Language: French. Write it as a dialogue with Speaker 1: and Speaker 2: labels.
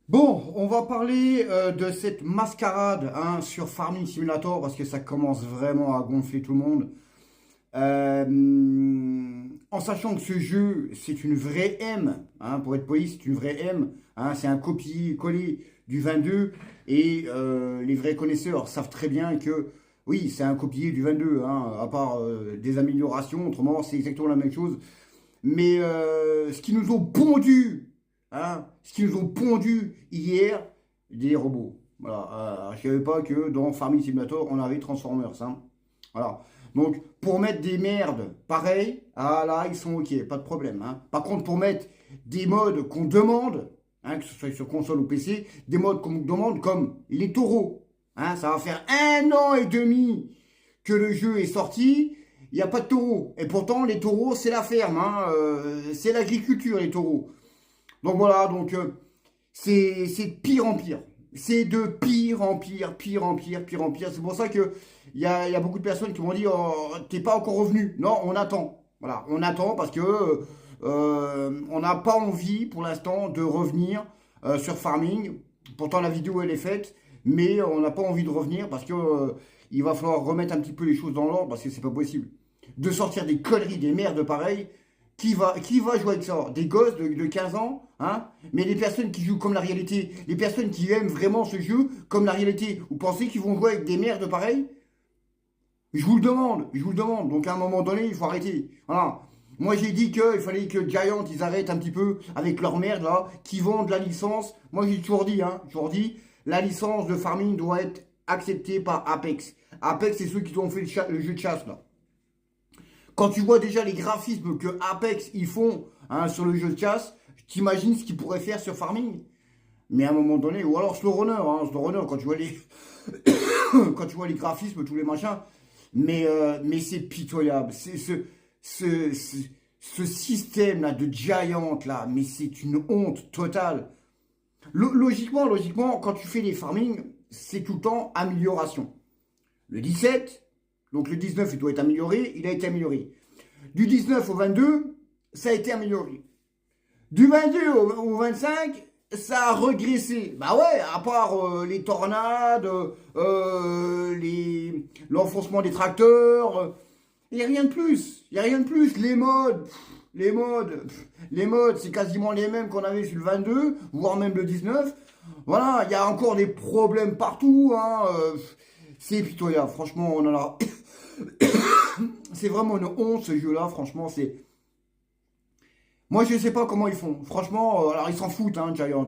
Speaker 1: Bon, on va parler de cette mascarade sur Farming Simulator parce que ça commence vraiment à gonfler tout le monde. En sachant que ce jeu, c'est une vraie M, pour être poli, c'est une vraie M. C'est un copier-coller du 22 et les vrais connaisseurs savent très bien que oui, c'est un copier du 22, à part des améliorations, autrement c'est exactement la même chose. Mais ce qui nous ont pondu, ce qui nous ont pondu hier, des robots. Voilà. Je ne savais pas que dans Farming Simulator, on avait Transformers. Voilà. Donc, pour mettre des merdes pareilles, là, ils sont OK, pas de problème. Par contre, pour mettre des modes qu'on demande, que ce soit sur console ou PC, des modes qu'on demande comme les taureaux. Ça va faire 1 an et demi que le jeu est sorti, il n'y a pas de taureaux. Et pourtant, les taureaux, c'est la ferme, c'est l'agriculture, les taureaux. Donc voilà, c'est de pire en pire. C'est de pire en pire, pire en pire, pire en pire. C'est pour ça que il y a beaucoup de personnes qui m'ont dit oh, t'es pas encore revenu. Non, on attend. Voilà, on attend parce que on n'a pas envie pour l'instant de revenir sur Farming. Pourtant, la vidéo elle est faite, mais on n'a pas envie de revenir parce que il va falloir remettre un petit peu les choses dans l'ordre parce que c'est pas possible. De sortir des conneries, des merdes pareilles, qui va jouer avec ça? Des gosses de 15 ans, mais les personnes qui jouent comme la réalité, les personnes qui aiment vraiment ce jeu comme la réalité, vous pensez qu'ils vont jouer avec des merdes pareilles? Je vous le demande, je vous le demande. Donc à un moment donné, il faut arrêter. Voilà. Moi j'ai dit qu'il fallait que Giant ils arrêtent un petit peu avec leur merde là, qui vendent la licence. Moi j'ai toujours dit, la licence de farming doit être acceptée par Apex. Apex c'est ceux qui ont fait le jeu de chasse là. Quand tu vois déjà les graphismes que Apex ils font sur le jeu de chasse, t'imagines ce qu'ils pourraient faire sur Farming. Mais à un moment donné, ou alors Slow Runner, quand tu vois les, quand tu vois les graphismes, tous les machins, mais c'est pitoyable. C'est ce système là de Giant là, mais c'est une honte totale. Logiquement, quand tu fais les farming, c'est tout le temps amélioration. Le 17, donc le 19, il doit être amélioré, il a été amélioré. Du 19 au 22, ça a été amélioré. Du 22 au 25, ça a régressé. Bah ouais, à part les tornades, l'enfoncement des tracteurs, il n'y a rien de plus. Il n'y a rien de plus. Les modes, c'est quasiment les mêmes qu'on avait sur le 22, voire même le 19. Voilà, il y a encore des problèmes partout. C'est pitoyable. Franchement, on en a. C'est vraiment une honte ce jeu-là. Franchement, c'est. Moi, je sais pas comment ils font. Franchement, alors ils s'en foutent, Giant.